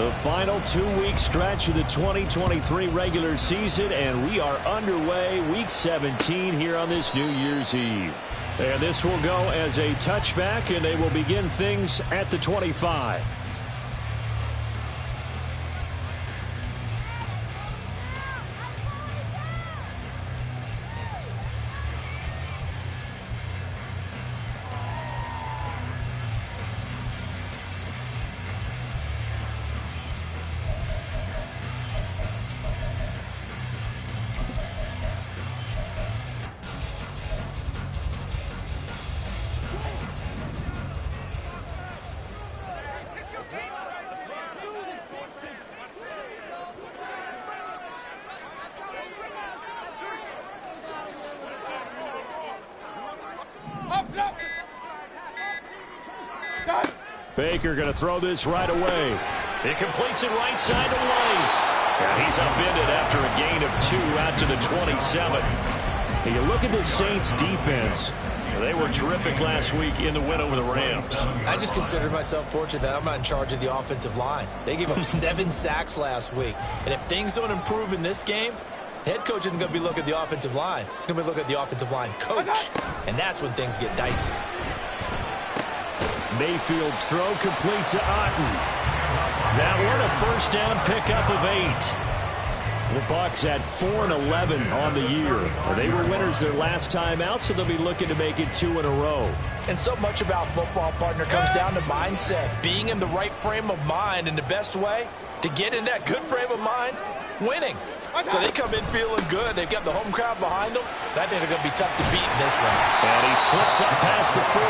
The final 2-week stretch of the 2023 regular season, and we are underway week 17 here on this New Year's Eve. And this will go as a touchback, and they will begin things at the 25. Baker going to throw this right away. He completes it right side away. And he's upended after a gain of 2 out to the 27. And you look at the Saints defense. They were terrific last week in the win over the Rams. I just consider myself fortunate that I'm not in charge of the offensive line. They gave up 7 sacks last week. And if things don't improve in this game, the head coach isn't going to be looking at the offensive line. He's going to be looking at the offensive line coach. And that's when things get dicey. Mayfield's throw complete to Otten. That one a first down pickup of 8. The Bucs at 4-11 on the year. They were winners their last time out, so they'll be looking to make it 2 in a row. And so much about football, partner, comes down to mindset. Being in the right frame of mind, and the best way to get in that good frame of mind, winning. So they come in feeling good. They've got the home crowd behind them. I think they're going to be tough to beat in this one. And he slips up past the 45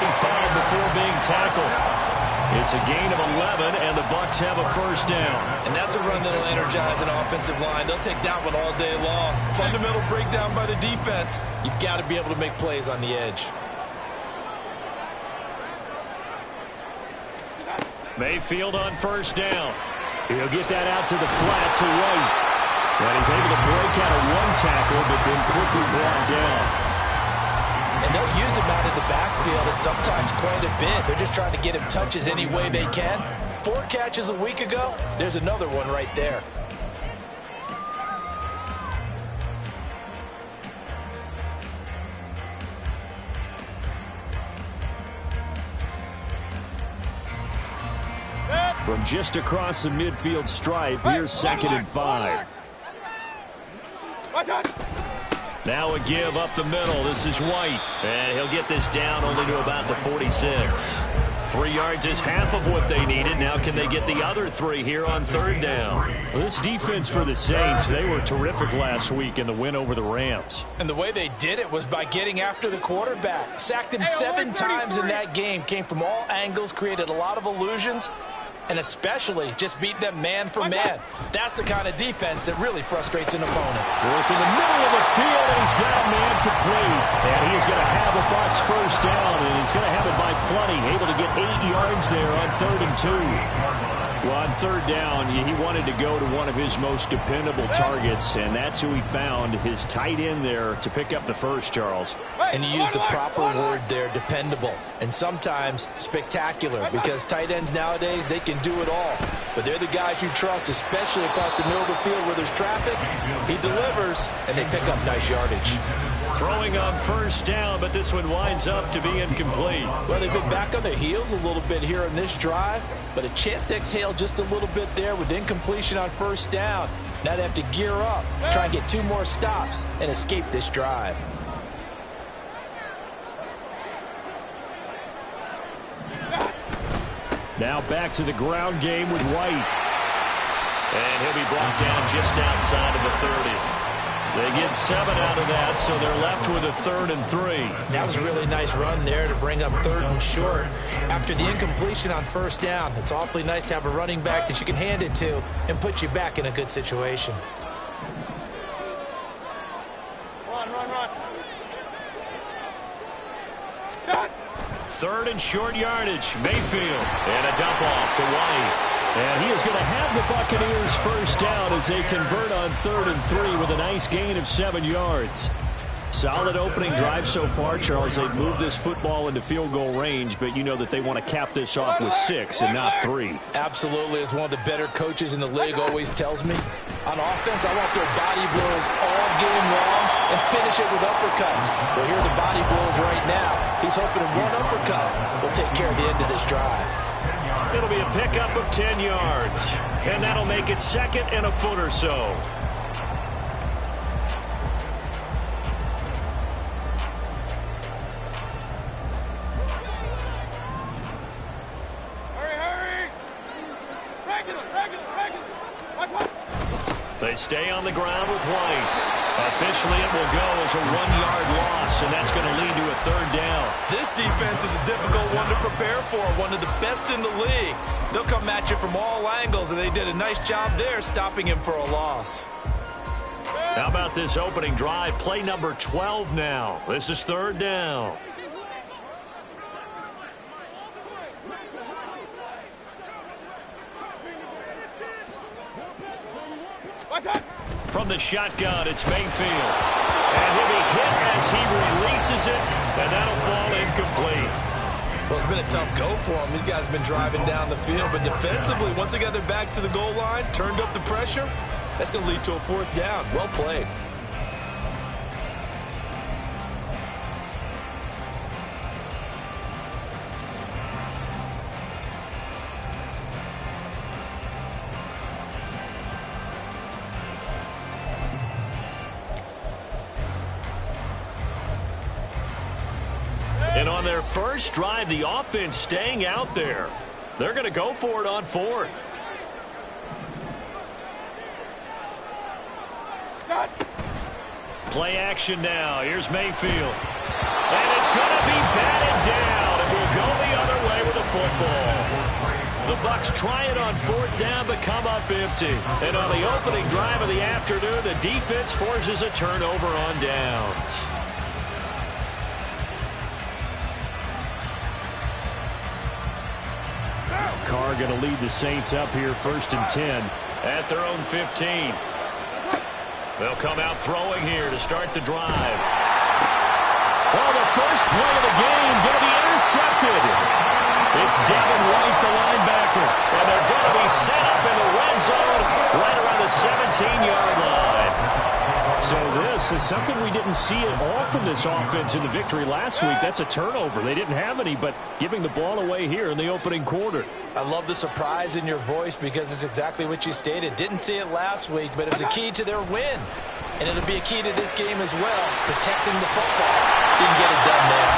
before being tackled. It's a gain of 11, and the Bucs have a first down. And that's a run that'll energize an offensive line. They'll take that one all day long. Fundamental breakdown by the defense. You've got to be able to make plays on the edge. Mayfield on first down. He'll get that out to the flat to White. And he's able to break out of 1 tackle, but then quickly brought down. And they'll use him out of the backfield, and sometimes quite a bit. They're just trying to get him touches any way they can. 4 catches a week ago. There's another one right there. From just across the midfield stripe, here's 2nd and 5. Now a give up the middle. This is White. And he'll get this down only to about the 46. 3 yards is half of what they needed. Now can they get the other 3 here on 3rd down? Well, this defense for the Saints, they were terrific last week in the win over the Rams. And the way they did it was by getting after the quarterback. Sacked him 7 times in that game. Came from all angles, created a lot of illusions, and especially just beat them man for man. That's the kind of defense that really frustrates an opponent. Work in the middle of the field, and he's got a man complete. And he is going to have a Bucs first down, and he's going to have it by plenty. Able to get 8 yards there on 3rd and 2. Well, on 3rd down, he wanted to go to one of his most dependable targets, and that's who he found, his tight end there, to pick up the first, Charles. And you use the proper word there, dependable, and sometimes spectacular, because tight ends nowadays, they can do it all. But they're the guys you trust, especially across the middle of the field where there's traffic. He delivers, and they pick up nice yardage. Throwing on first down, but this one winds up to be incomplete. Well, they've been back on their heels a little bit here in this drive, but a chance to exhale just a little bit there with incompletion on first down. Now they have to gear up, try and get 2 more stops, and escape this drive. Now back to the ground game with White. And he'll be brought down just outside of the 30. They get 7 out of that, so they're left with a 3rd and 3. That was a really nice run there to bring up 3rd and short. After the incompletion on first down, it's awfully nice to have a running back that you can hand it to and put you back in a good situation. Run. 3rd and short yardage. Mayfield. And a dump off to White. And he is going to have the Buccaneers first down as they convert on 3rd and 3 with a nice gain of 7 yards. Solid opening drive so far, Charles. They've moved this football into field goal range, but you know that they want to cap this off with 6 and not 3. Absolutely. As one of the better coaches in the league always tells me, on offense, I want their body blows all game long and finish it with uppercuts. Well, here are the body blows right now. He's hoping in one uppercut will take care of the end of this drive. It'll be a pickup of 10 yards, and that'll make it 2nd and a foot or so. They stay on the ground with White. Officially, it will go as a 1-yard loss, and that's going to lead to a 3rd down. This defense is a difficult one to prepare for, one of the best in the league. They'll come at you from all angles, and they did a nice job there stopping him for a loss. How about this opening drive? Play number 12 now. This is 3rd down. From the shotgun, it's Mayfield. And he'll be hit as he releases it, and that'll fall incomplete. Well, it's been a tough go for him. These guys have been driving down the field, but defensively, once they got their backs to the goal line, turned up the pressure, that's going to lead to a 4th down. Well played. And on their first drive, the offense staying out there. They're going to go for it on 4th. Play action now. Here's Mayfield. And it's going to be batted down, and we'll go the other way with the football. The Bucs try it on 4th down, but come up empty. And on the opening drive of the afternoon, the defense forces a turnover on downs. Carr going to lead the Saints up here 1st and 10 at their own 15. They'll come out throwing here to start the drive. Oh, the first play of the game going to be intercepted. It's Devin White, the linebacker, and they're going to be set up in the red zone right around the 17-yard line. So this is something we didn't see at all from this offense in the victory last week. That's a turnover. They didn't have any, but giving the ball away here in the opening quarter. I love the surprise in your voice because it's exactly what you stated. Didn't see it last week, but it was a key to their win. And it'll be a key to this game as well, protecting the football. Didn't get it done there.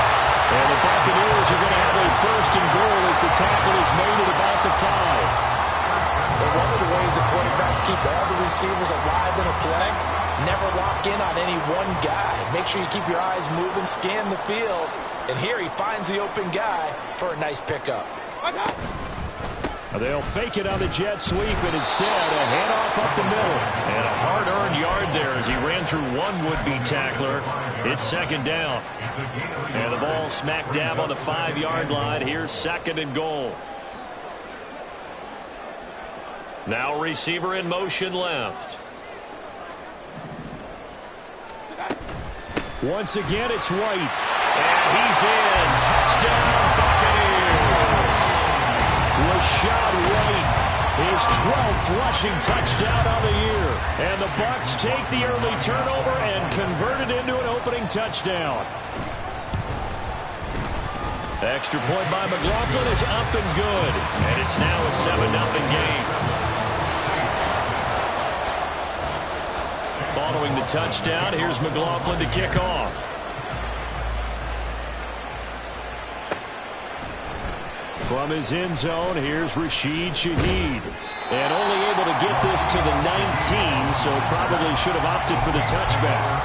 And the Buccaneers are going to have a 1st and goal as the tackle is made at about the 5. Well, one of the ways the quarterbacks keep all the receivers alive in a play, never lock in on any one guy. Make sure you keep your eyes moving, scan the field. And here he finds the open guy for a nice pickup. They'll fake it on the jet sweep, and instead a handoff up the middle. And a hard-earned yard there as he ran through one would-be tackler. It's 2nd down. And the ball smack dab on the 5-yard line. Here's 2nd and goal. Now receiver in motion left. Once again, it's White. And he's in. Touchdown, Buccaneers. Rashad White, his 12th rushing touchdown on the year. And the Bucs take the early turnover and convert it into an opening touchdown. Extra point by McLaughlin is up and good. And it's now a 7-0 game. Following the touchdown, here's McLaughlin to kick off. From his end zone, here's Rashid Shaheed. And only able to get this to the 19, so probably should have opted for the touchback.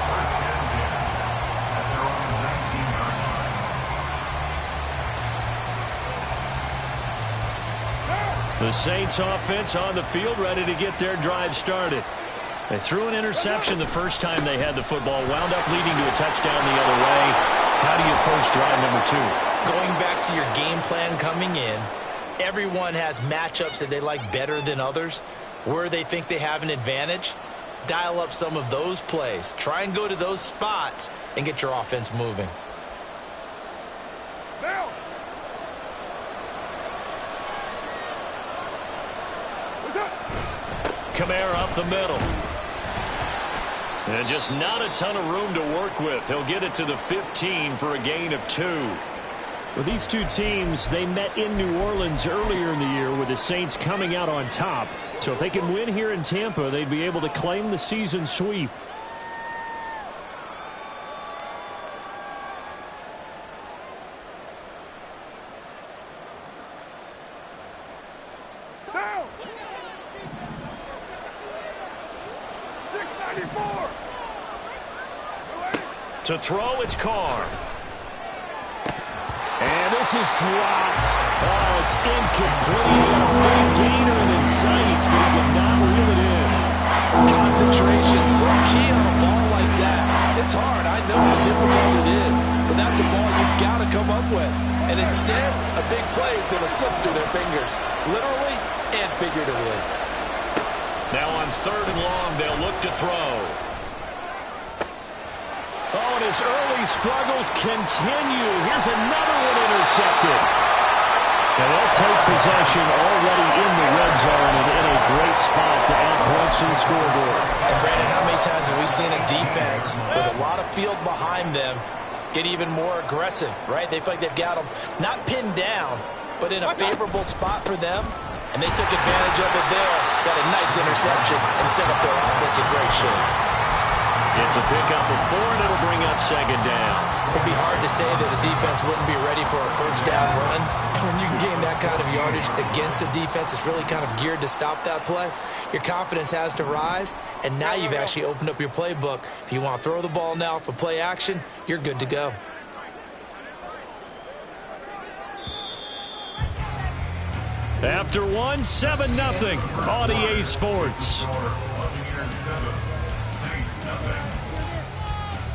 The Saints offense on the field ready to get their drive started. They threw an interception the first time they had the football, wound up leading to a touchdown the other way. How do you approach drive number 2? Going back to your game plan coming in, everyone has matchups that they like better than others, where they think they have an advantage. dial up some of those plays. Try and go to those spots and get your offense moving. Now. Kamara up the middle. And just not a ton of room to work with. He'll get it to the 15 for a gain of 2. Well, these two teams, they met in New Orleans earlier in the year with the Saints coming out on top. So if they can win here in Tampa, they'd be able to claim the season sweep. To throw, it's Carr. And this is dropped. Oh, it's incomplete. A big gainer in his sights, but he did not reel it in. Concentration, so key on a ball like that. It's hard. I know how difficult it is, but that's a ball you've got to come up with. And instead, a big play is going to slip through their fingers, literally and figuratively. Now on 3rd and long, they'll look to throw. Oh, and his early struggles continue. Here's another one intercepted. And they'll take possession already in the red zone and in a great spot to add points to the scoreboard. And Brandon, how many times have we seen a defense with a lot of field behind them get even more aggressive, right? They feel like they've got them not pinned down, but in a favorable spot for them. And they took advantage of it there. Got a nice interception and set up their offense in great shape. It's a pickup of 4, and it'll bring up 2nd down. It'd be hard to say that a defense wouldn't be ready for a 1st down run. When you can gain that kind of yardage against a defense that's really kind of geared to stop that play, your confidence has to rise, and now you've actually opened up your playbook. If you want to throw the ball now for play action, you're good to go. After 1, 7-0 on EA Sports.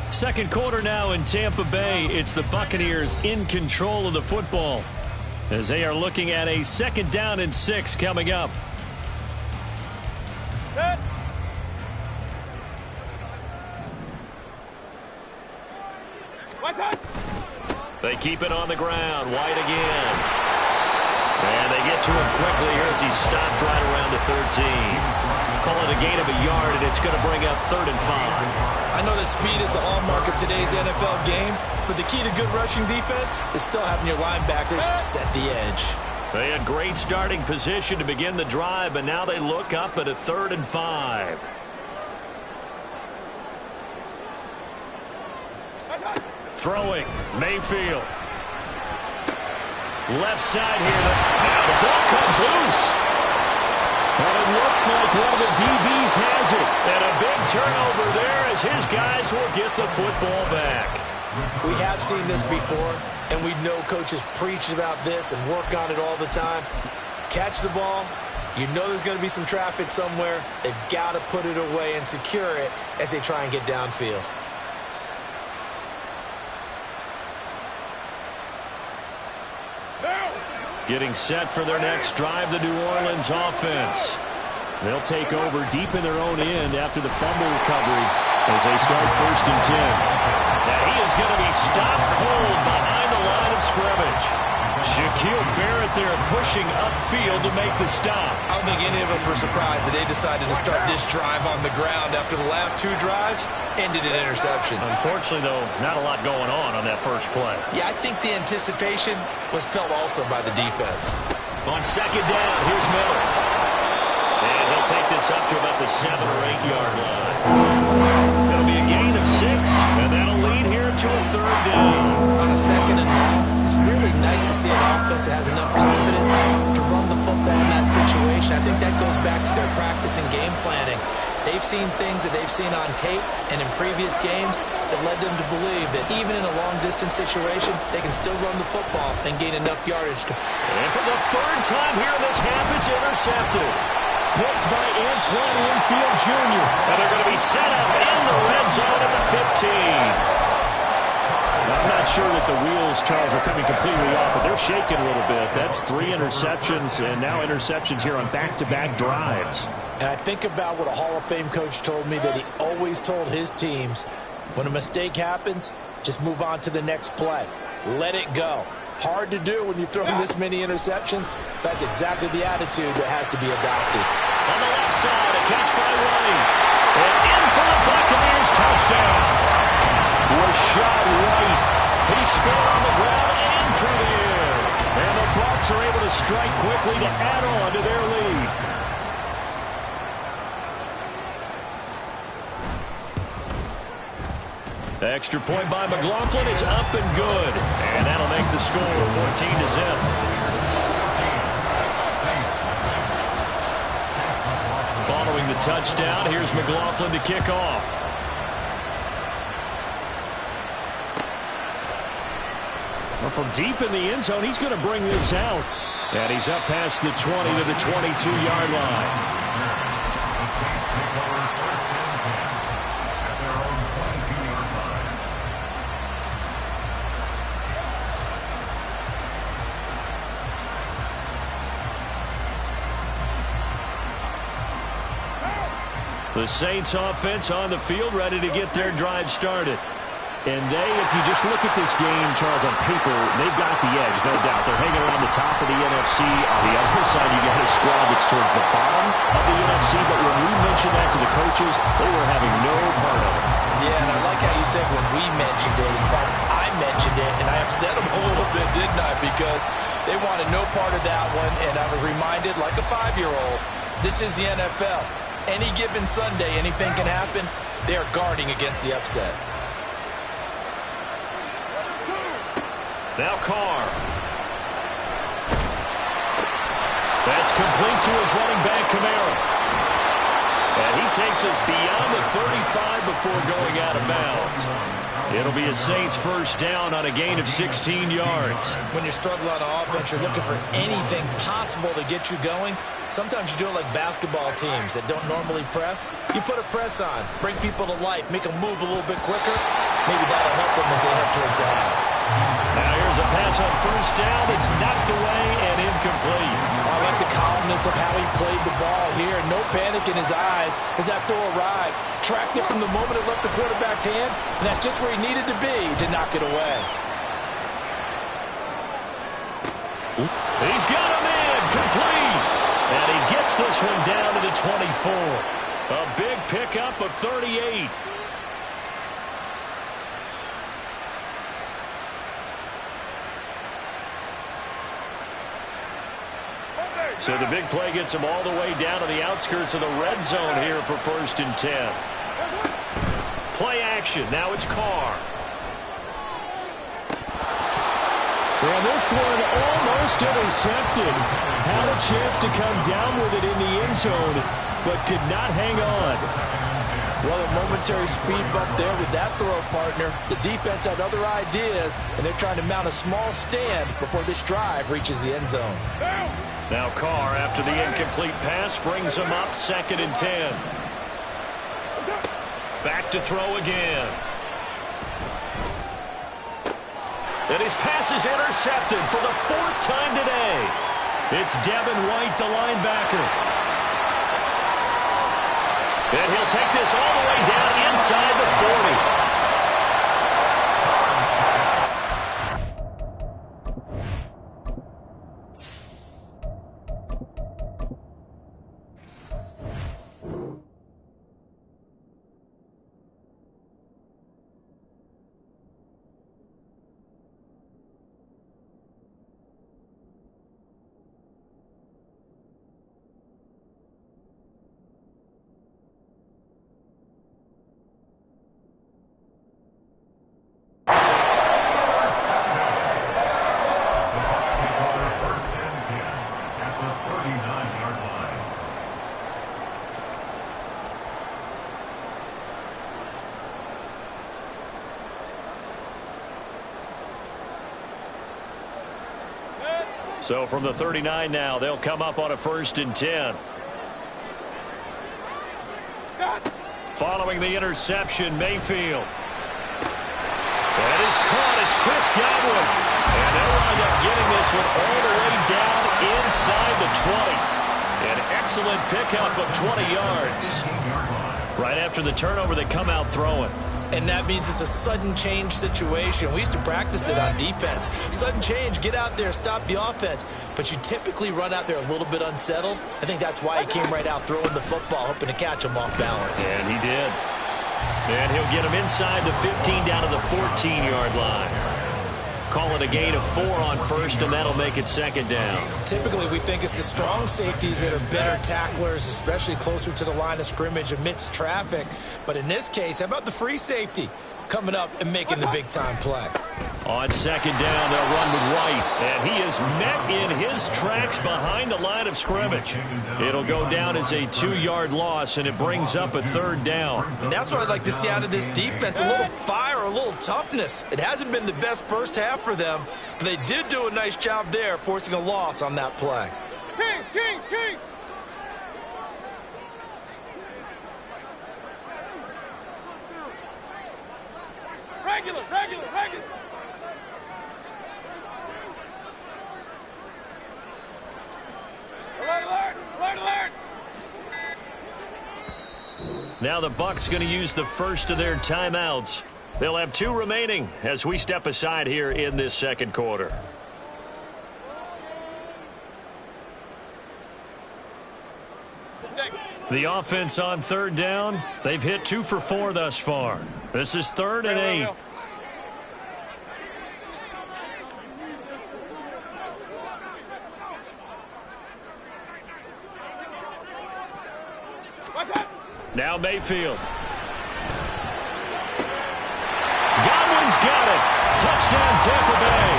Second quarter now in Tampa Bay. It's the Buccaneers in control of the football as they are looking at a 2nd down and 6 coming up. They keep it on the ground. White again. And they get to him quickly here as he's stopped right around the 13. Call it a gain of a yard, and it's going to bring up 3rd and 5. I know that speed is the hallmark of today's NFL game, but the key to good rushing defense is still having your linebackers set the edge. They had great starting position to begin the drive, but now they look up at a 3rd and 5. Throwing, Mayfield. Left side here. Now the ball comes loose. And it looks like one of the DBs has it. And a big turnover there as his guys will get the football back. We have seen this before, and we know coaches preach about this and work on it all the time. Catch the ball. You know there's going to be some traffic somewhere. They've got to put it away and secure it as they try and get downfield. Getting set for their next drive, the New Orleans offense. They'll take over deep in their own end after the fumble recovery as they start 1st and 10. Now he is going to be stopped cold behind the line of scrimmage. Shaquille Barrett there pushing upfield to make the stop. I don't think any of us were surprised that they decided to start this drive on the ground after the last 2 drives ended in interceptions. Unfortunately, though, not a lot going on that first play. Yeah, I think the anticipation was felt also by the defense. On 2nd down, here's Miller. And he'll take this up to about the 7 or 8 yard line. That'll be a gain of 6, and that'll lead here to a 3rd down. On a 2nd and long, it's really nice to see an offense that has enough confidence to run the football in that situation. I think that goes back to their practice and game planning. They've seen things that they've seen on tape and in previous games that led them to believe that even in a long-distance situation, they can still run the football and gain enough yardage. And for the 3rd time here in this half, it's intercepted. Picked by Antoine Winfield Jr. And they're going to be set up in the red zone at the 15. I'm not sure that the wheels, Charles, are coming completely off, but they're shaking a little bit. That's 3 interceptions, and now interceptions here on back-to-back drives. And I think about what a Hall of Fame coach told me, that he always told his teams, when a mistake happens, just move on to the next play. Let it go. Hard to do when you've thrown this many interceptions. That's exactly the attitude that has to be adopted. On the left side, a catch by White. And in for the Buccaneers touchdown. Rashad White. He scored on the ground and through the air. And the Bucs are able to strike quickly to add on to their lead. The extra point by McLaughlin is up and good. And that'll make the score 14-0. Following the touchdown, here's McLaughlin to kick off. Well, from deep in the end zone, he's going to bring this out. And he's up past the 20 to the 22-yard line. The Saints offense on the field, ready to get their drive started. And if you just look at this game, Charles, on paper, they've got the edge, no doubt. They're hanging around the top of the NFC. On the other side, you got a squad that's towards the bottom of the NFC. But when we mentioned that to the coaches, they were having no part of it. Yeah, and I like how you said when we mentioned it. In fact, I mentioned it, and I upset them a little bit, didn't I? Because they wanted no part of that one, and I was reminded, like a 5-year-old, this is the NFL. Any given Sunday, anything can happen. They are guarding against the upset. Now Carr. That's complete to his running back, Kamara. And he takes us beyond the 35 before going out of bounds. It'll be a Saints first down on a gain of 16 yards. When you're struggling on offense, you're looking for anything possible to get you going. Sometimes you do it like basketball teams that don't normally press. You put a press on, bring people to life, make them move a little bit quicker. Maybe that'll help them as they head towards the half. Now here's a pass on first down. It's knocked away and incomplete. I like the calmness of how he played the ball here. No panic in his eyes as that throw arrived. Tracked it from the moment it left the quarterback's hand, and that's just where he needed to be to knock it away. He's got him in, complete. And he gets this one down to the 24. A big pickup of 38. So the big play gets him all the way down to the outskirts of the red zone here for 1st and 10. Play action. Now it's Carr. And this one almost intercepted. Had a chance to come down with it in the end zone, but could not hang on. Well, a momentary speed bump there with that throw, partner. The defense had other ideas, and they're trying to mount a small stand before this drive reaches the end zone. Now Carr, after the incomplete pass, brings him up 2nd and 10. Back to throw again. And his pass is intercepted for the 4th time today. It's Devin White, the linebacker. And he'll take this all the way down inside the 40. So from the 39 now, they'll come up on a 1st and 10. Following the interception, Mayfield. That is caught. It's Chris Godwin. And they'll wind up getting this one all the way down inside the 20. An excellent pickup of 20 yards. Right after the turnover, they come out throwing. And that means it's a sudden change situation. We used to practice it on defense. Sudden change, get out there, stop the offense. But you typically run out there a little bit unsettled. I think that's why he came right out throwing the football, hoping to catch him off balance. And he did. And he'll get him inside the 15 down to the 14-yard line. Call it a gain of 4 on first, and that'll make it second down. Typically, we think it's the strong safeties that are better tacklers, especially closer to the line of scrimmage amidst traffic. But in this case, how about the free safety coming up and making the big-time play? On second down, they'll run with White, and he is met in his tracks behind the line of scrimmage. It'll go down as a 2-yard loss, and it brings up a third down. And that's what I'd like to see out of this defense, a little fire, a little toughness. It hasn't been the best first half for them, but they did do a nice job there, forcing a loss on that play. King! Regular! Alert! Now the Bucs going to use the first of their timeouts. They'll have 2 remaining as we step aside here in this second quarter. The offense on third down, they've hit 2 for 4 thus far. This is 3rd and 8. Now Mayfield. Godwin's got it. Touchdown Tampa Bay.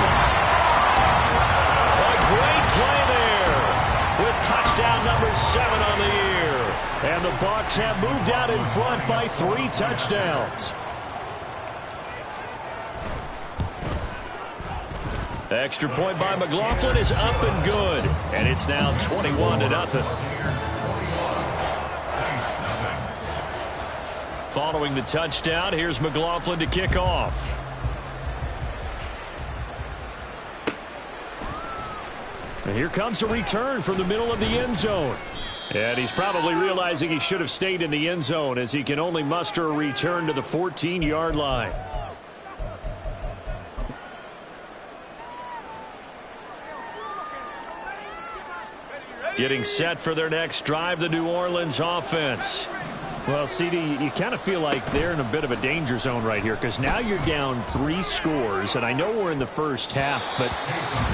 A great play there with touchdown number 7 on the year. And the Bucs have moved out in front by 3 touchdowns. Extra point by McLaughlin is up and good. And it's now 21-0. Following the touchdown, here's McLaughlin to kick off. And here comes a return from the middle of the end zone. And he's probably realizing he should have stayed in the end zone as he can only muster a return to the 14-yard line. Getting set for their next drive, the New Orleans offense. Well, CD, you kind of feel like they're in a bit of a danger zone right here because now you're down 3 scores, and I know we're in the first half, but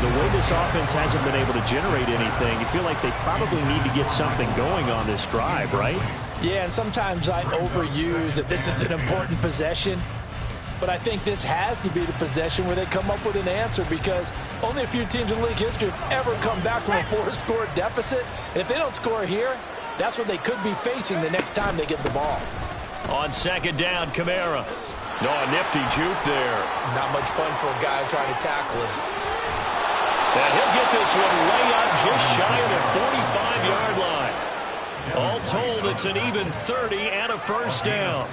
the way this offense hasn't been able to generate anything, you feel like they probably need to get something going on this drive, right? Yeah, and sometimes I overuse that this is an important possession, but I think this has to be the possession where they come up with an answer because only a few teams in league history have ever come back from a 4-score deficit, and if they don't score here, that's what they could be facing the next time they get the ball. On second down, Kamara. Oh, a nifty juke there. Not much fun for a guy trying to tackle him. And he'll get this one way up just shy of the 45-yard line. All told, it's an even 30 and a first down.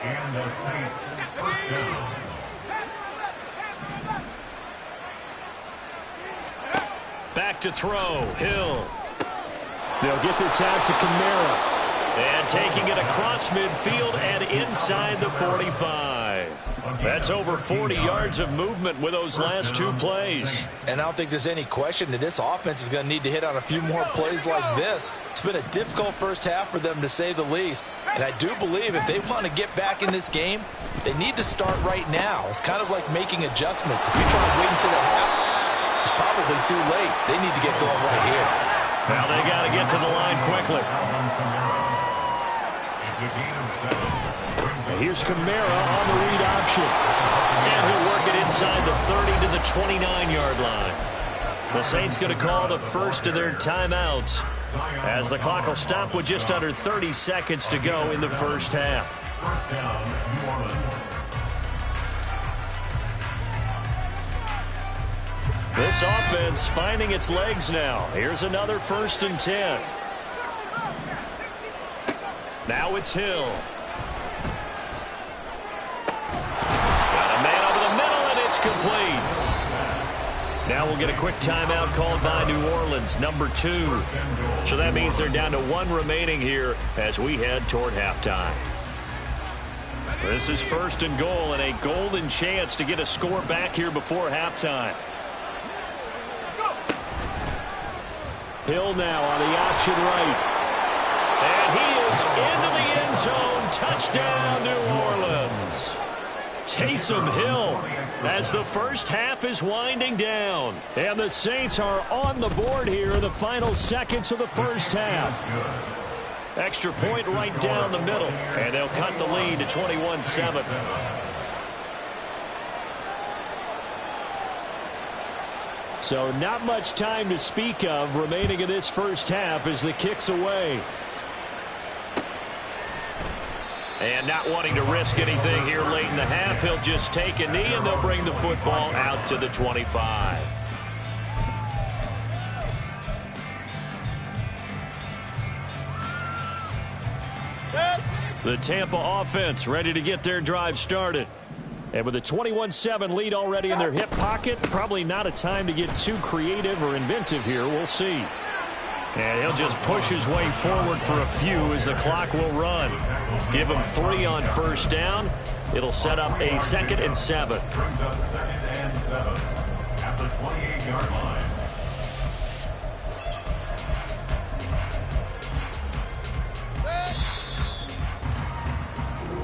And the Saints first down. Back to throw, Hill. They'll get this out to Kamara. And taking it across midfield and inside the 45. That's over 40 yards of movement with those last 2 plays. And I don't think there's any question that this offense is going to need to hit on a few more plays like this. It's been a difficult first half for them, to say the least. And I do believe if they want to get back in this game, they need to start right now. It's kind of like making adjustments. If you're trying to wait until the half, it's probably too late. They need to get going right here. Well, they got to get to the line quickly. Here's Kamara on the read option. And he'll work it inside the 30 to the 29-yard line. The Saints going to call the first of their timeouts as the clock will stop with just under 30 seconds to go in the first half. First down, New Orleans. This offense finding its legs now. Here's another 1st and 10. Now it's Hill. Got a man over the middle, and it's complete. Now we'll get a quick timeout called by New Orleans, number 2. So that means they're down to 1 remaining here as we head toward halftime. This is 1st and goal and a golden chance to get a score back here before halftime. Hill now on the option right. And he is into the end zone. Touchdown, New Orleans. Taysom Hill as the first half is winding down. And the Saints are on the board here in the final seconds of the first half. Extra point right down the middle. And they'll cut the lead to 21-7. So not much time to speak of remaining in this first half as the kick's away. And not wanting to risk anything here late in the half, he'll just take a knee and they'll bring the football out to the 25. The Tampa offense ready to get their drive started. And with a 21-7 lead already in their hip pocket, probably not a time to get too creative or inventive here. We'll see. And he'll just push his way forward for a few as the clock will run. Give him 3 on first down. It'll set up a 2nd and 7. Brings up 2nd and 7 at the 28-yard line.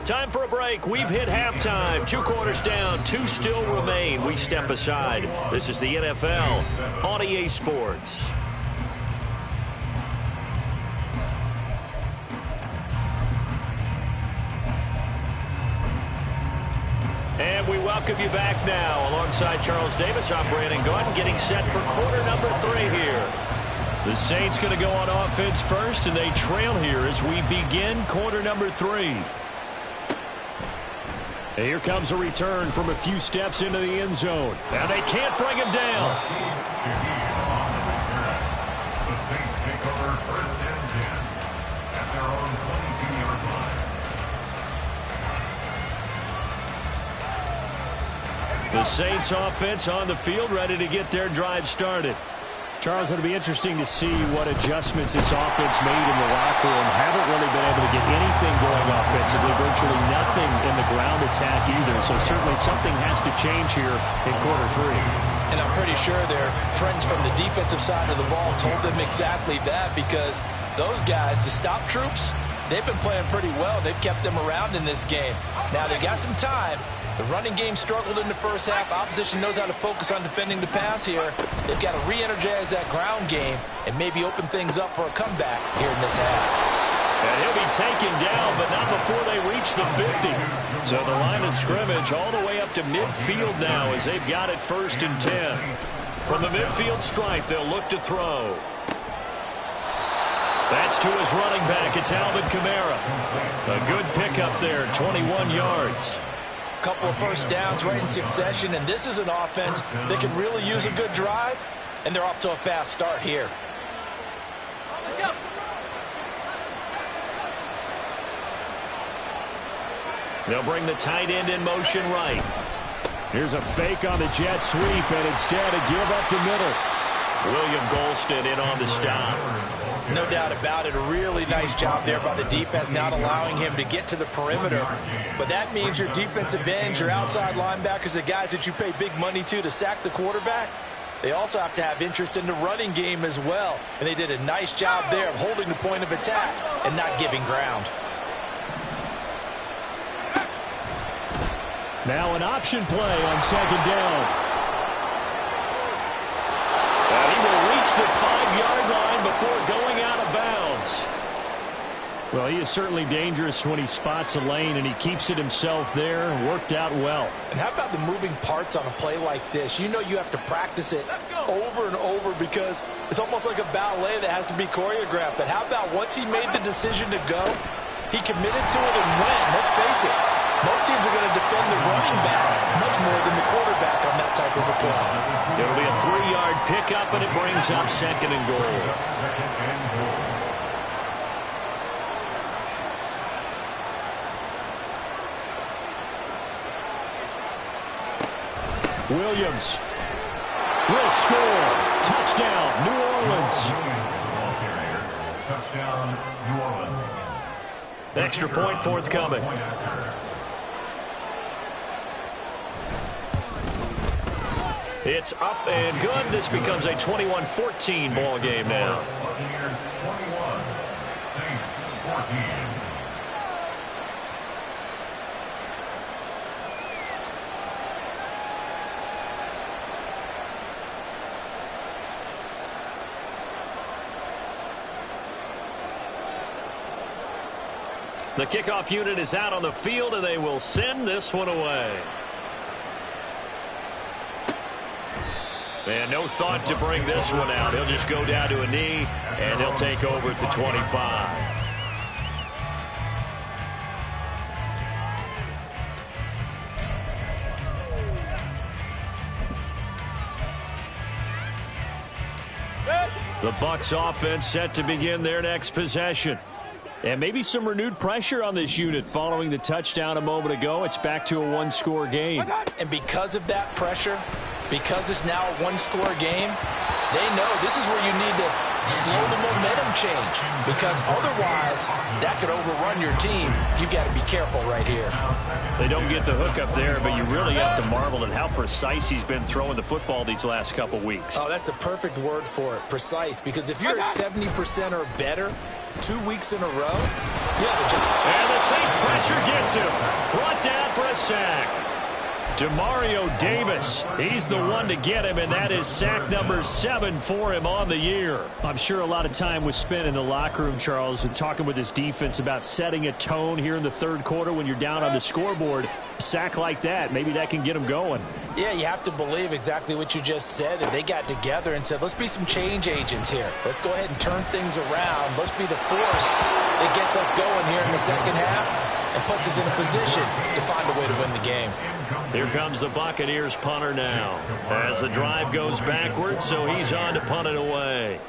Time for a break. We've hit halftime. 2 quarters down. 2 still remain. We step aside. This is the NFL on EA Sports. And we welcome you back now. Alongside Charles Davis, I'm Brandon Gordon, getting set for quarter number 3 here. The Saints going to go on offense first, and they trail here as we begin quarter number 3. And here comes a return from a few steps into the end zone. Now they can't bring him down. The Saints take over 1st and 10 at their own 22-yard line. The Saints offense on the field, ready to get their drive started. Charles, it'll be interesting to see what adjustments this offense made in the locker room. Haven't really been able to get anything going offensively, virtually nothing in the ground attack either. So certainly something has to change here in quarter 3. And I'm pretty sure their friends from the defensive side of the ball told them exactly that, because those guys, the stop troops, they've been playing pretty well. They've kept them around in this game. Now they got some time. The running game struggled in the first half. Opposition knows how to focus on defending the pass here. They've got to re-energize that ground game and maybe open things up for a comeback here in this half. And he'll be taken down, but not before they reach the 50. So the line of scrimmage all the way up to midfield now as they've got it 1st and 10. From the midfield stripe, they'll look to throw. That's to his running back. It's Alvin Kamara. A good pickup there, 21 yards. Couple of first downs right in succession, and this is an offense that can really use a good drive, and they're off to a fast start here. They'll bring the tight end in motion right. Here's a fake on the jet sweep, and instead a give up the middle. William Golston in on the stop. No doubt about it. A really nice job there by the defense, not allowing him to get to the perimeter. But that means your defensive ends, your outside linebackers, the guys that you pay big money to sack the quarterback, they also have to have interest in the running game as well. And they did a nice job there of holding the point of attack and not giving ground. Now an option play on 2nd down. And he will reach the 5-yard line before going out of bounds. Well, he is certainly dangerous when he spots a lane, and he keeps it himself there. Worked out well. And how about the moving parts on a play like this? You know you have to practice it over and over because it's almost like a ballet that has to be choreographed. But how about once he made the decision to go, he committed to it and went. Let's face it, most teams are going to defend the running back much more than the quarterback on that type of a play. It'll be a 3-yard pickup, and it brings up 2nd and goal. Williams. will score. Touchdown, New Orleans. Touchdown, New Orleans. Extra point forthcoming. It's up and good. This becomes a 21-14 ball game now. Buccaneers 21, Saints 14. The kickoff unit is out on the field, and they will send this one away. And no thought to bring this one out. He'll just go down to a knee, and he'll take over at the 25. The Bucs offense set to begin their next possession. And maybe some renewed pressure on this unit following the touchdown a moment ago. It's back to a one-score game. And because of that pressure, because it's now a one-score game, they know this is where you need to slow the momentum change, because otherwise that could overrun your team. You've got to be careful right here. They don't get the hook up there, but you really have to marvel at how precise he's been throwing the football these last couple weeks. Oh, that's the perfect word for it, precise, because if you're at 70% or better 2 weeks in a row, you have a job. And the Saints pressure gets him. Brought down for a sack. Demario Davis, he's the one to get him, and that is sack number 7 for him on the year. I'm sure a lot of time was spent in the locker room, Charles, and talking with his defense about setting a tone here in the third quarter when you're down on the scoreboard. A sack like that, maybe that can get him going. Yeah, you have to believe exactly what you just said. That they got together and said, let's be some change agents here. Let's go ahead and turn things around. Let's be the force that gets us going here in the second half and puts us in a position to find a way to win the game. Here comes the Buccaneers punter now as the drive goes backwards, so he's on to punt it away.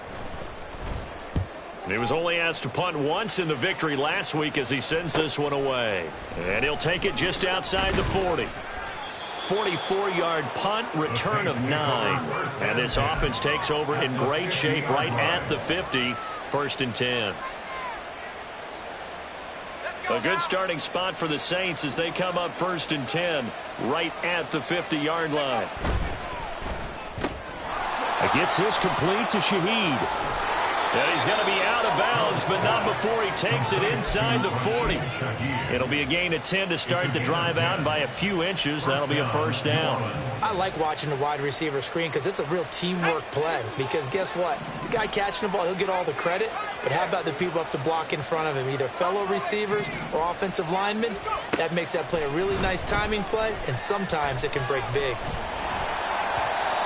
He was only asked to punt once in the victory last week as he sends this one away. And he'll take it just outside the 40. 44-yard punt, return of 9. And this offense takes over in great shape right at the 50, 1st and 10. A good starting spot for the Saints as they come up 1st and 10 right at the 50-yard line. Gets this complete to Shaheed. And he's going to be out of bounds, but not before he takes it inside the 40. It'll be a gain of 10 to start the drive out, and by a few inches, that'll be a first down. I like watching the wide receiver screen because it's a real teamwork play. Because guess what? The guy catching the ball, he'll get all the credit. But how about the people up to block in front of him, either fellow receivers or offensive linemen? That makes that play a really nice timing play, and sometimes it can break big.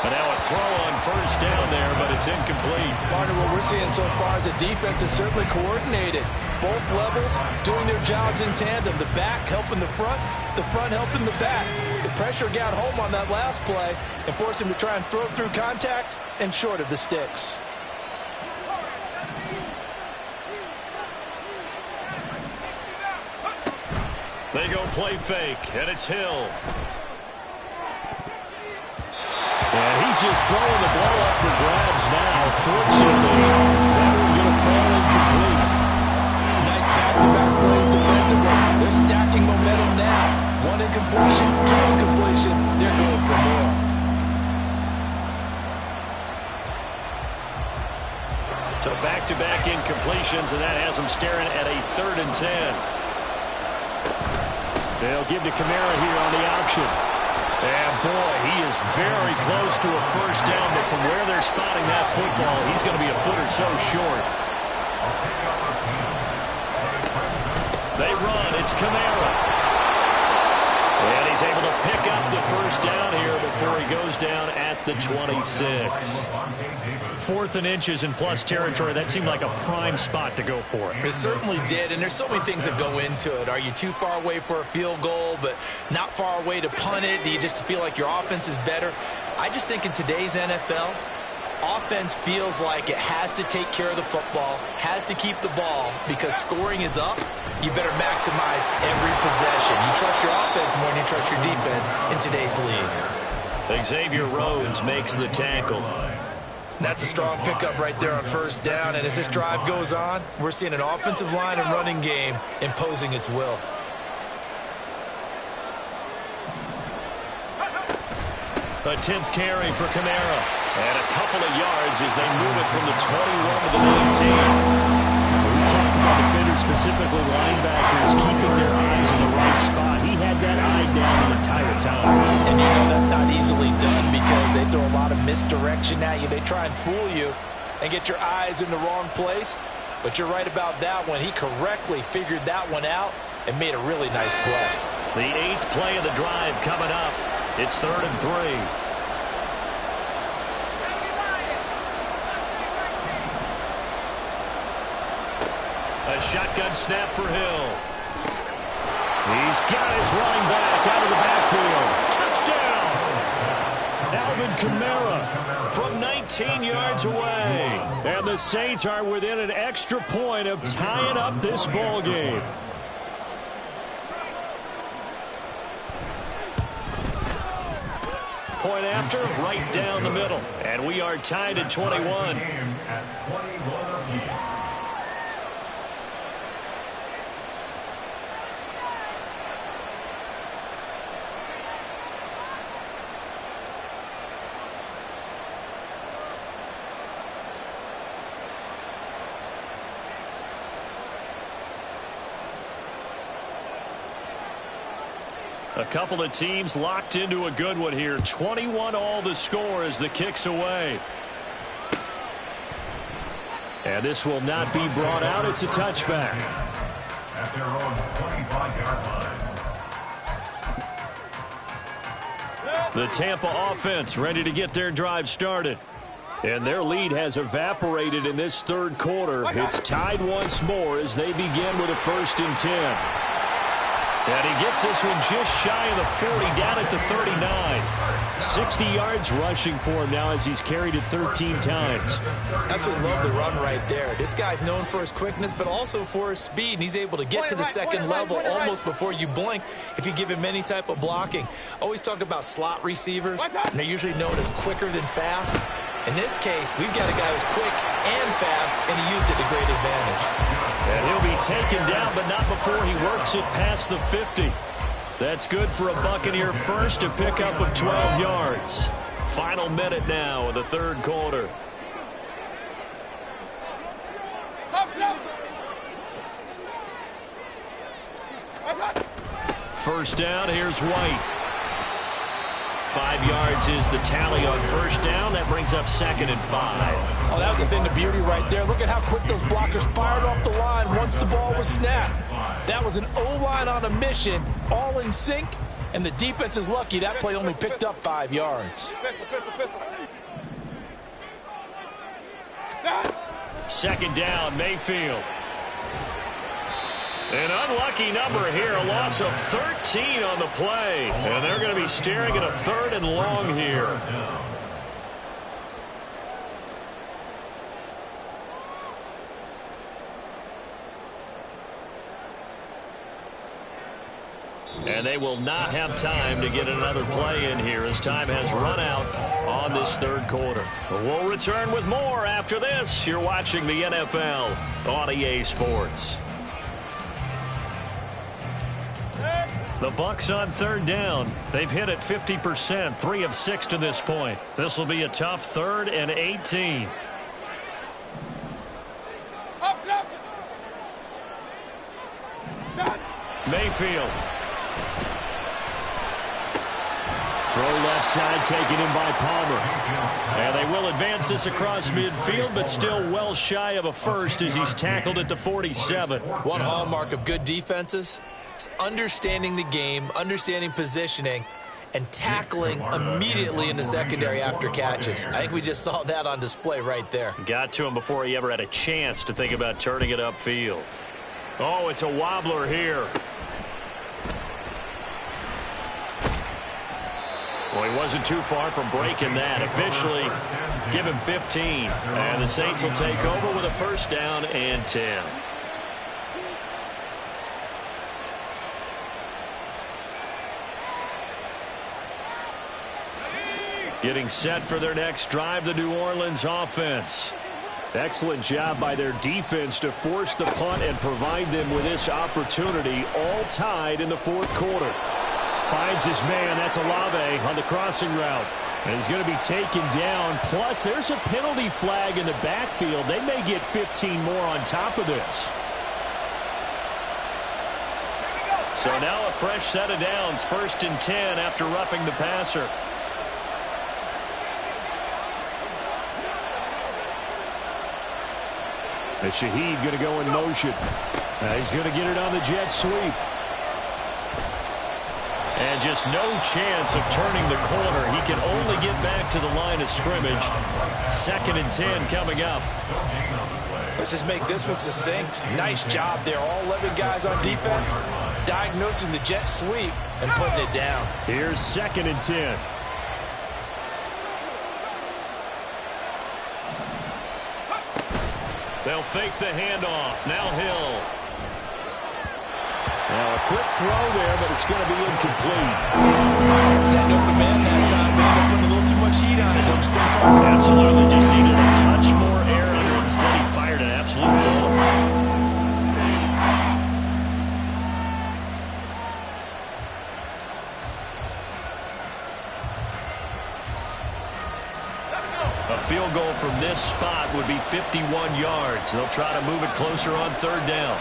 And now a throw on first down there, but it's incomplete. Partner, what we're seeing so far is the defense is certainly coordinated. Both levels doing their jobs in tandem. The back helping the front helping the back. The pressure got home on that last play and forced him to try and throw through contact and short of the sticks. They go play fake, and it's Hill. And he's just throwing the ball up for grabs now. Fortunately, that one's going to fall incomplete. Nice back-to-back plays defensively. They're stacking momentum now. 1 incompletion, 2 incompletion. They're going for more. So back-to-back incompletions, and that has them staring at a 3rd and 10. They'll give to Kamara here on the option. And, boy, he is very close to a first down, but from where they're spotting that football, he's going to be a foot or so short. They run. It's Kamara. And he's able to pick up the first down here before he goes down at the 26. 4th and inches in plus territory. That seemed like a prime spot to go for it. It certainly did, and there's so many things that go into it. Are you too far away for a field goal, but not far away to punt it? Do you just feel like your offense is better? I just think in today's NFL, offense feels like it has to take care of the football, has to keep the ball, because scoring is up. You better maximize every possession. You trust your offense more than you trust your defense in today's league. Xavier Rhodes makes the tackle. That's a strong pickup right there on first down, and as this drive goes on, we're seeing an offensive line and running game imposing its will. A 10th carry for Kamara. And a couple of yards as they move it from the 21 to the 19. We talk about defenders, specifically linebackers, keeping their eyes in the right spot. He had that eye down the entire time. And you know that's not easily done because they throw a lot of misdirection at you. They try and fool you and get your eyes in the wrong place. But you're right about that one. He correctly figured that one out and made a really nice play. The 8th play of the drive coming up. It's 3rd and 3. A shotgun snap for Hill. He's got his running back out of the backfield. Touchdown! Alvin Kamara from 19 yards away. And the Saints are within an extra point of tying up this ball game. Point after, right down the middle. And we are tied at 21. A couple of teams locked into a good one here. 21 all the score as the kick's away. And this will not be brought out. It's a touchback. At their own 25-yard line. The Tampa offense ready to get their drive started. And their lead has evaporated in this third quarter. It's tied once more as they begin with a 1st and 10. And he gets this one just shy of the 40, down at the 39. 60 yards rushing for him now as he's carried it 13 times. Absolutely love the run right there. This guy's known for his quickness, but also for his speed. And he's able to get to the second level almost before you blink if you give him any type of blocking. Always talk about slot receivers, and they're usually known as quicker than fast. In this case, we've got a guy who's quick and fast, and he used it to great advantage. And he'll be taken down, but not before he works it past the 50. That's good for a Buccaneer first, a pickup of 12 yards. Final minute now of the third quarter. First down, here's White. 5 yards is the tally on first down. That brings up 2nd and 5. Oh, that was a thing of beauty right there. Look at how quick those blockers fired off the line once the ball was snapped. That was an O-line on a mission, all in sync, and the defense is lucky that play only picked up 5 yards. Second down, Mayfield. An unlucky number here, a loss of 13 on the play. And they're going to be staring at a 3rd and long here. And they will not have time to get another play in here as time has run out on this third quarter. We'll return with more after this. You're watching the NFL on EA Sports. The Bucs on third down. They've hit it 50%, 3 of 6 to this point. This will be a tough 3rd and 18. Mayfield. Throw left side taken in by Palmer. And they will advance this across midfield, but still well shy of a first as he's tackled at the 47. One hallmark of good defenses is understanding the game, understanding positioning, and tackling immediately in the secondary after catches. I think we just saw that on display right there. Got to him before he ever had a chance to think about turning it upfield. Oh, it's a wobbler here. Well, he wasn't too far from breaking that. Officially, give him 15. And the Saints will take over with a 1st down and 10. Getting set for their next drive, the New Orleans offense. Excellent job by their defense to force the punt and provide them with this opportunity, all tied in the fourth quarter. Finds his man. That's Olave on the crossing route. And he's going to be taken down. Plus, there's a penalty flag in the backfield. They may get 15 more on top of this. So now a fresh set of downs. 1st and 10 after roughing the passer. And Shaheed going to go in motion. He's going to get it on the jet sweep. And just no chance of turning the corner. He can only get back to the line of scrimmage. 2nd and 10 coming up. Let's just make this one succinct. Nice job there. All 11 guys on defense diagnosing the jet sweep and putting it down. Here's 2nd and 10. They'll fake the handoff. Now Hill. Now a quick throw there, but it's going to be incomplete. That open man that time, man, they're putting a little too much heat on it, don't you think? Absolutely. Just needed a touch more air under it. Instead, he fired an absolute bomb. A field goal from this spot would be 51 yards. They'll try to move it closer on 3rd down.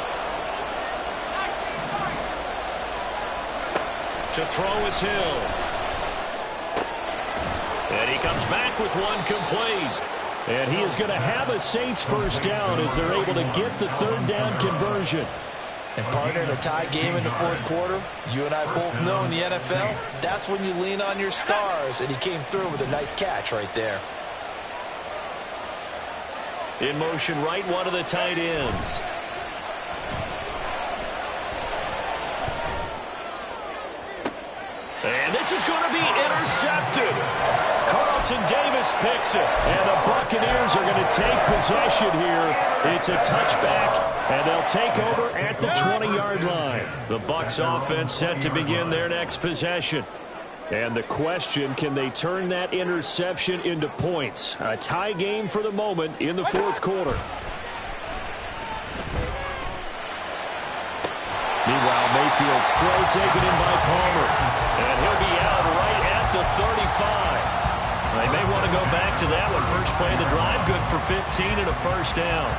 To throw is Hill. And he comes back with one complete. And he is going to have a Saints first down as they're able to get the 3rd down conversion. And partner, in a tie game in the fourth quarter, you and I both know in the NFL, that's when you lean on your stars. And he came through with a nice catch right there. In motion, right one of the tight ends. And this is going to be intercepted. Carlton Davis picks it. And the Buccaneers are going to take possession here. It's a touchback, and they'll take over at the 20-yard line. The Bucs offense set to begin their next possession. And the question, can they turn that interception into points? A tie game for the moment in the fourth quarter. Meanwhile, Mayfield's throw taken in by Palmer. And he'll be out right at the 35. They may want to go back to that one. First play of the drive, good for 15 and a first down.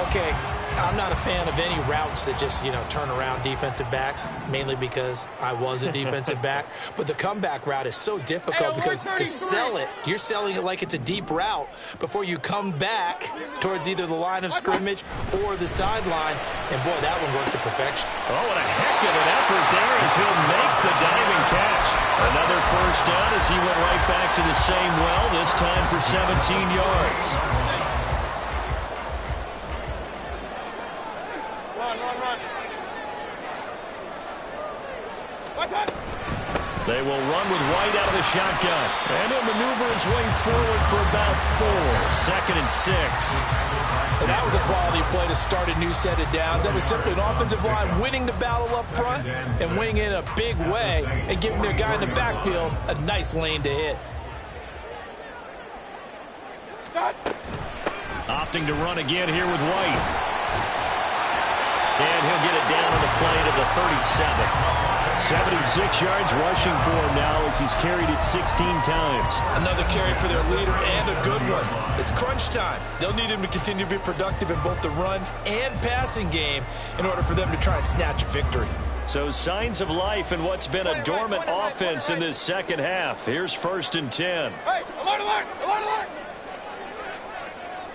Okay, I'm not a fan of any routes that just, turn around defensive backs, mainly because I was a defensive back. But the comeback route is so difficult because to sell it, you're selling it like it's a deep route before you come back towards either the line of scrimmage or the sideline. And, boy, that one worked to perfection. Oh, what a heck of an effort there as he'll make the diving catch. Another first down as he went right back to the same well, this time for 17 yards. They will run with White out of the shotgun. And he'll maneuver his way forward for about 4. 2nd and 6. And that was a quality play to start a new set of downs. That was simply an offensive line winning the battle up front and winning in a big way and giving their guy in the backfield a nice lane to hit. Opting to run again here with White. And he'll get it down on the play to the 37. 76 yards rushing for him now as he's carried it 16 times. Another carry for their leader and a good one. It's crunch time. They'll need him to continue to be productive in both the run and passing game in order for them to try and snatch a victory. So signs of life in what's been a dormant offense in this second half. Here's 1st and 10. Hey, alert, alert, alert, alert.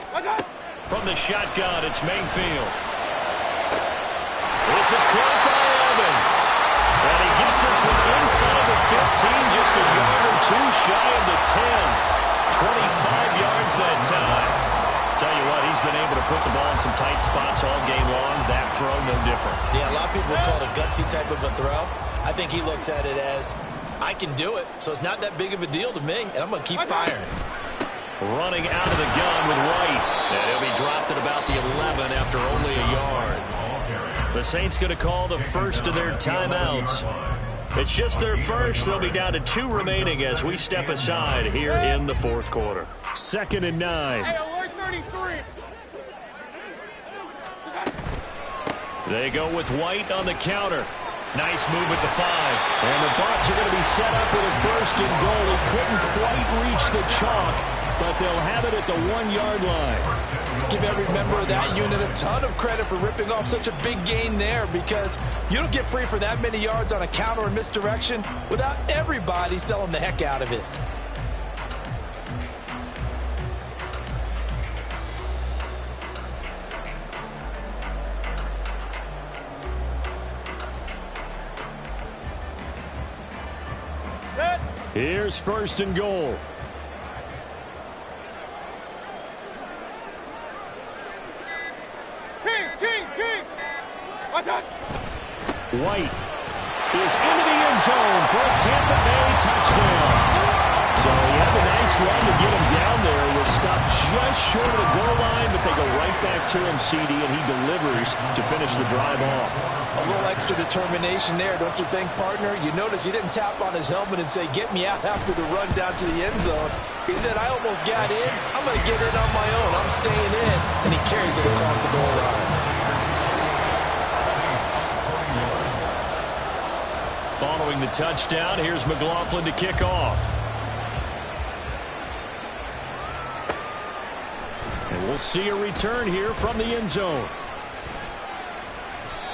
What's up? From the shotgun, it's Mayfield. This is caught by Evans. And he gets this one inside the 15, just a yard or two shy of the 10. 25 yards that time. Tell you what, he's been able to put the ball in some tight spots all game long. That throw, no different. Yeah, a lot of people call it a gutsy type of a throw. I think he looks at it as, I can do it, so it's not that big of a deal to me, and I'm going to keep firing. Running out of the gun with White. And he'll be dropped at about the 11 after only a yard. The Saints going to call the first of their timeouts. It's just their first. They'll be down to 2 remaining as we step aside here in the fourth quarter. 2nd and 9. Hey, alert 33. They go with White on the counter. Nice move at the 5. And the Bucs are going to be set up with a 1st and goal. He couldn't quite reach the chalk, but they'll have it at the 1-yard line. Give every member of that unit a ton of credit for ripping off such a big gain there, because you don't get free for that many yards on a counter or misdirection without everybody selling the heck out of it. Here's 1st and goal. Kings. Watch out. White is into the end zone for a Tampa Bay touchdown. So he had a nice run to get him down there. Was stopped just short of the goal line, but they go right back to him, CD, and he delivers to finish the drive off. A little extra determination there, don't you think, partner? You notice he didn't tap on his helmet and say, "Get me out," after the run down to the end zone. He said, "I almost got in. I'm going to get in on my own. I'm staying in." And he carries it across the goal line. Following the touchdown, here's McLaughlin to kick off. And we'll see a return here from the end zone.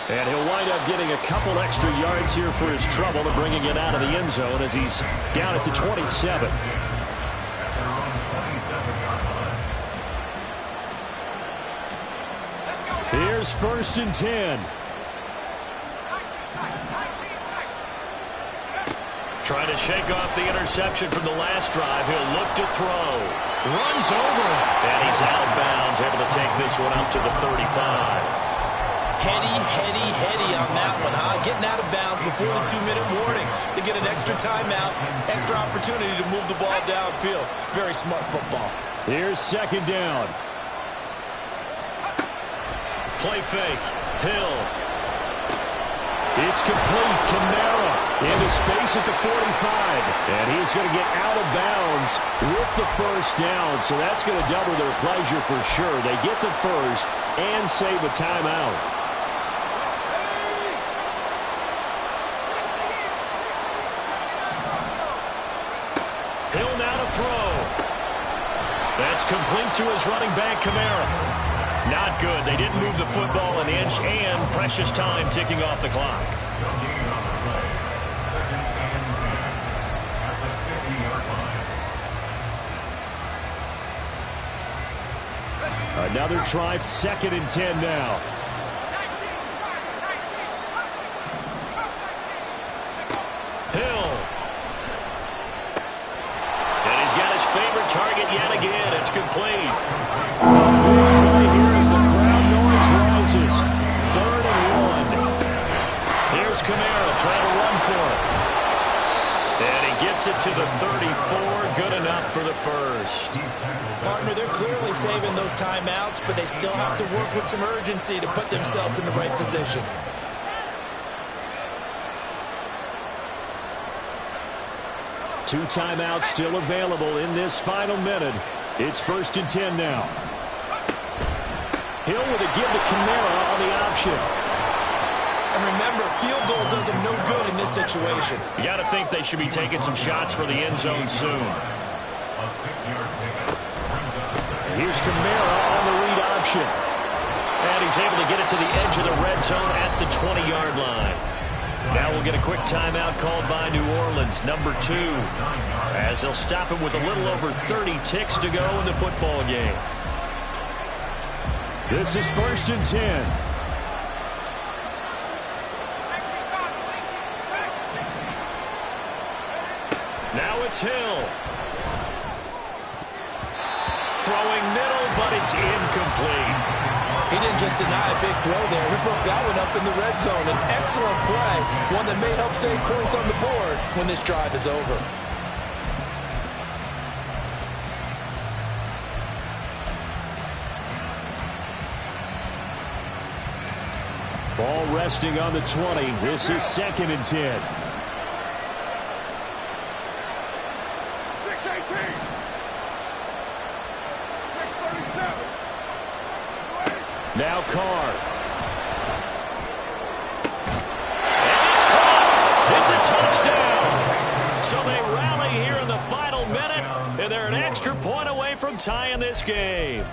And he'll wind up getting a couple extra yards here for his trouble and bringing it out of the end zone as he's down at the 27. Here's 1st and 10. Trying to shake off the interception from the last drive. He'll look to throw. Runs over. And he's out of bounds, able to take this one up to the 35. Heady on that one, huh? Getting out of bounds before the 2-minute warning. They get an extra timeout, extra opportunity to move the ball downfield. Very smart football. Here's 2nd down. Play fake. Hill. It's complete. Kamara into space at the 45. And he's going to get out of bounds with the 1st down. So that's going to double their pleasure for sure. They get the 1st and save a timeout. Hill now to throw. That's complete to his running back, Kamara. Not good. They didn't move the football an inch, and precious time ticking off the clock. Another try, 2nd and 10 now. Hill. And he's got his favorite target yet again. It's complete. Big play here as the crowd noise rises. 3rd and 1. Here's Kamara trying to run for it. And he gets it to the 34. Good enough for the 1st. Partner, they're clearly saving those timeouts, but they still have to work with some urgency to put themselves in the right position. Two timeouts still available in this final minute. It's 1st and 10 now. Hill with a give to Kamara on the option. And remember, field goal does them no good in this situation. You got to think they should be taking some shots for the end zone soon. Here's Kamara on the read option. And he's able to get it to the edge of the red zone at the 20-yard line. Now we'll get a quick timeout called by New Orleans, number 2, as they'll stop him with a little over 30 ticks to go in the football game. This is 1st and 10. Now it's Hill. Throwing middle, but it's incomplete. He didn't just deny a big throw there. He broke that one up in the red zone. An excellent play, one that may help save points on the board when this drive is over. Ball resting on the 20. This is 2nd and 10. Now Carr. And it's caught. It's a touchdown. So they rally here in the final minute, and they're an extra point away from tying this game.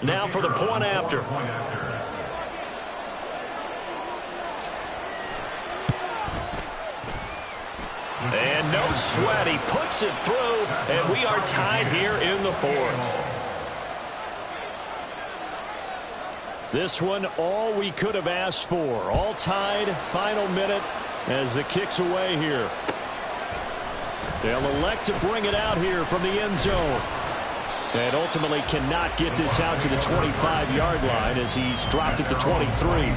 Now for the point after. And no sweat. He puts it through, and we are tied here in the fourth. This one, all we could have asked for. All tied, final minute as the kick's away here. They'll elect to bring it out here from the end zone. And ultimately cannot get this out to the 25-yard line as he's dropped it to 23.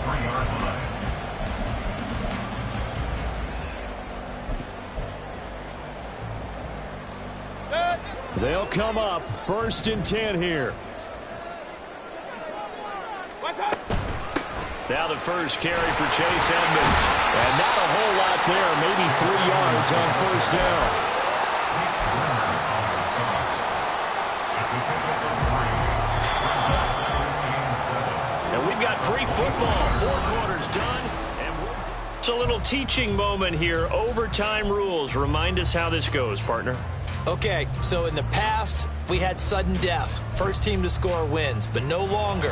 They'll come up 1st and 10 here. Now the first carry for Chase Edmonds. And not a whole lot there, maybe 3 yards on 1st down. And we've got free football. 4 quarters done. And it's a little teaching moment here. Overtime rules. Remind us how this goes, partner. Okay, so in the past, we had sudden death. First team to score wins, but no longer.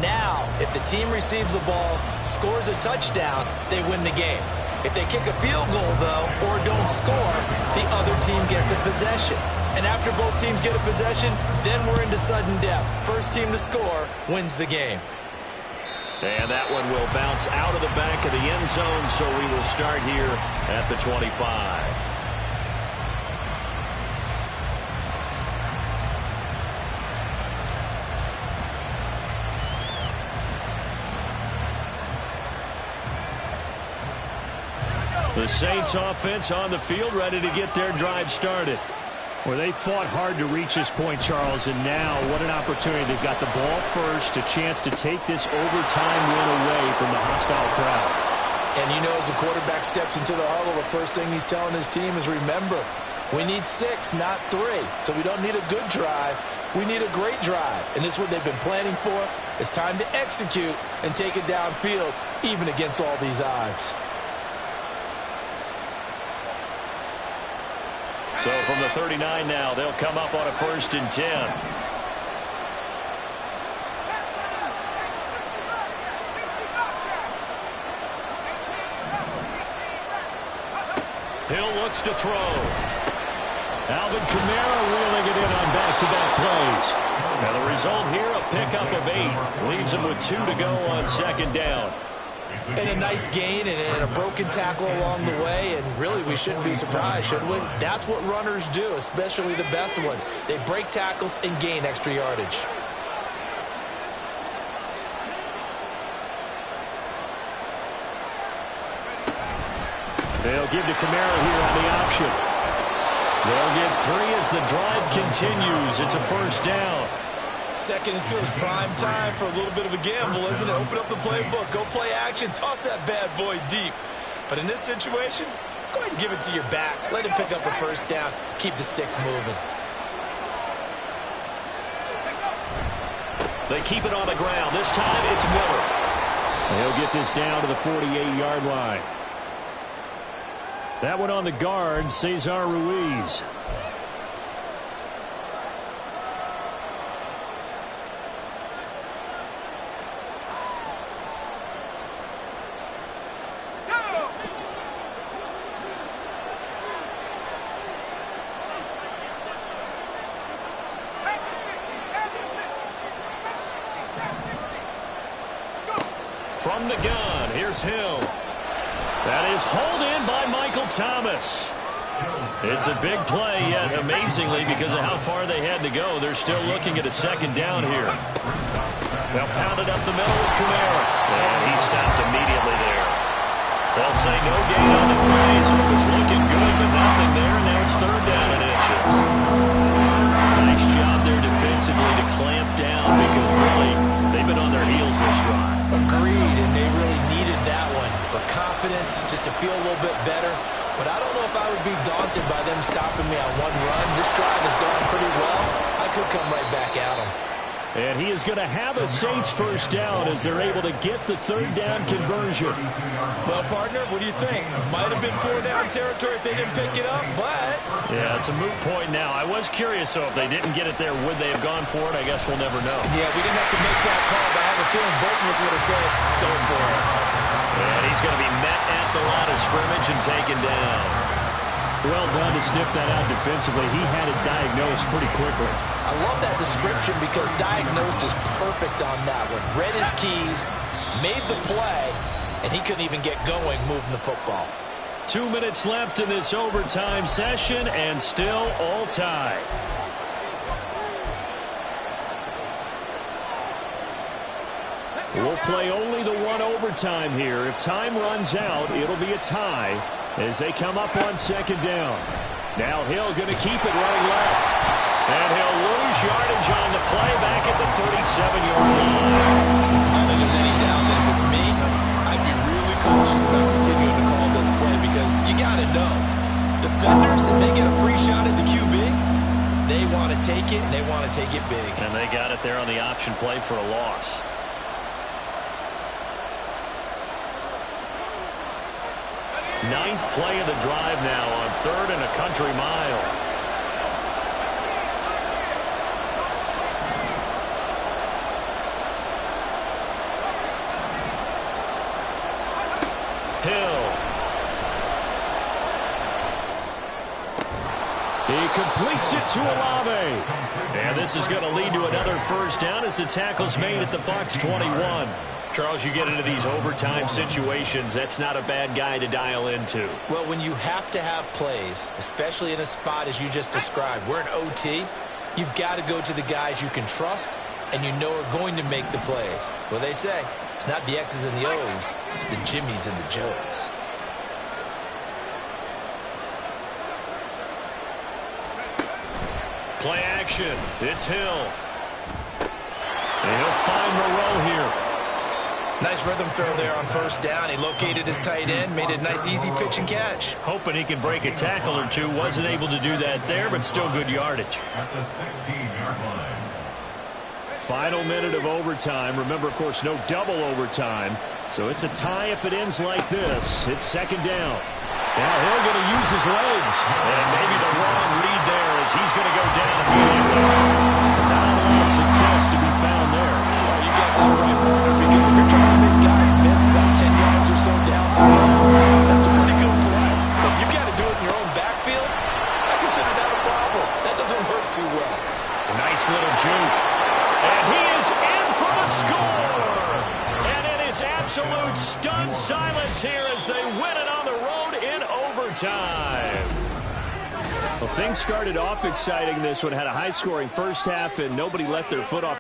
Now, if the team receives the ball, scores a touchdown, they win the game. If they kick a field goal, though, or don't score, the other team gets a possession. And after both teams get a possession, then we're into sudden death. First team to score wins the game. And that one will bounce out of the back of the end zone, so we will start here at the 25. The Saints offense on the field, ready to get their drive started. Well, they fought hard to reach this point, Charles, and now what an opportunity. They've got the ball first, a chance to take this overtime win away from the hostile crowd. And you know, as the quarterback steps into the huddle, the first thing he's telling his team is, remember, we need 6, not 3. So we don't need a good drive. We need a great drive. And this is what they've been planning for. It's time to execute and take it downfield, even against all these odds. So from the 39 now, they'll come up on a 1st and 10. Hill looks to throw. Alvin Kamara wheeling it in on back-to-back plays. Now the result here, a pickup of 8. Leaves him with 2 to go on 2nd down. And a nice gain and a broken tackle along the way, and really we shouldn't be surprised, should we? That's what runners do, especially the best ones. They break tackles and gain extra yardage. They'll give to Kamara here on the option. They'll get 3 as the drive continues. It's a 1st down. 2nd and 2 is prime time for a little bit of a gamble, isn't it? Open up the playbook, go play action, toss that bad boy deep. But in this situation, go ahead and give it to your back. Let him pick up a 1st down. Keep the sticks moving. They keep it on the ground. This time it's Miller. He'll get this down to the 48-yard line. That one on the guard, Cesar Ruiz. From the gun, here's Hill. That is hauled in by Michael Thomas. It's a big play, yet amazingly, because of how far they had to go, they're still looking at a 2nd down here. They'll pound it up the middle with Kamara. And he stopped immediately there. They'll say no gain on the play, so it was looking good, but nothing there, and now it's 3rd down and inches. Nice job there defensively to clamp down, because really, they've been on their heels this drive. Agreed, and they really needed that one for confidence, just to feel a little bit better. but I don't know if I would be daunted by them stopping me on one run. This drive has gone pretty well. I could come right back at them. And he is going to have a Saints first down as they're able to get the third down conversion. Well, partner, what do you think? Might have been 4-down territory if they didn't pick it up, but... Yeah, it's a moot point now. I was curious, so if they didn't get it there, would they have gone for it? I guess we'll never know. Yeah, we didn't have to make that call, but I have a feeling both of us would have said, go for it. And he's going to be met at the line of scrimmage and taken down. Well done to sniff that out defensively. He had it diagnosed pretty quickly. I love that description because diagnosed is perfect on that one. Read his keys, made the play, and he couldn't even get going moving the football. 2 minutes left in this overtime session, and still all tied. We'll play only the one overtime here. If time runs out, it'll be a tie as they come up on second down. Now Hill going to keep it running left. And he'll lose yardage on the play back at the 37-yard line. I don't think there's any doubt that if it's me, I'd be really cautious about continuing to call this play because you got to know, defenders, if they get a free shot at the QB, they want to take it, and they want to take it big. And they got it there on the option play for a loss. Ninth play of the drive now on 3rd and a country mile. Hill. He completes it to Olave. And this is going to lead to another first down as the tackle's made at the Bucs 21. Charles, you get into these overtime situations, that's not a bad guy to dial into. Well, when you have to have plays, especially in a spot as you just described, we're in OT, you've got to go to the guys you can trust and you know are going to make the plays. Well, they say, it's not the X's and the O's, it's the Jimmys and the Joes. Play action. It's Hill. And he'll find Moreau here. Nice rhythm throw there on first down. He located his tight end, made it a nice easy pitch and catch. Hoping he can break a tackle or two. Wasn't able to do that there, but still good yardage. At the 16-yard line. Final minute of overtime. Remember, of course, no double overtime. So it's a tie if it ends like this. It's second down. Now Hill going to use his legs. And maybe the wrong read there as he's going to go down immediately. Not a lot of success to be found there. Well, you got that right, partner, because if you're trying to make guys miss about 10 yards or so downfield, that's a pretty good play. But if you've got to do it in your own backfield, I consider that a problem. That doesn't work too well. A nice little juke. And he is in for the score. And it is absolute stunned silence here as they win it on the road in overtime. Well, things started off exciting. This one had a high-scoring first half, and nobody let their foot off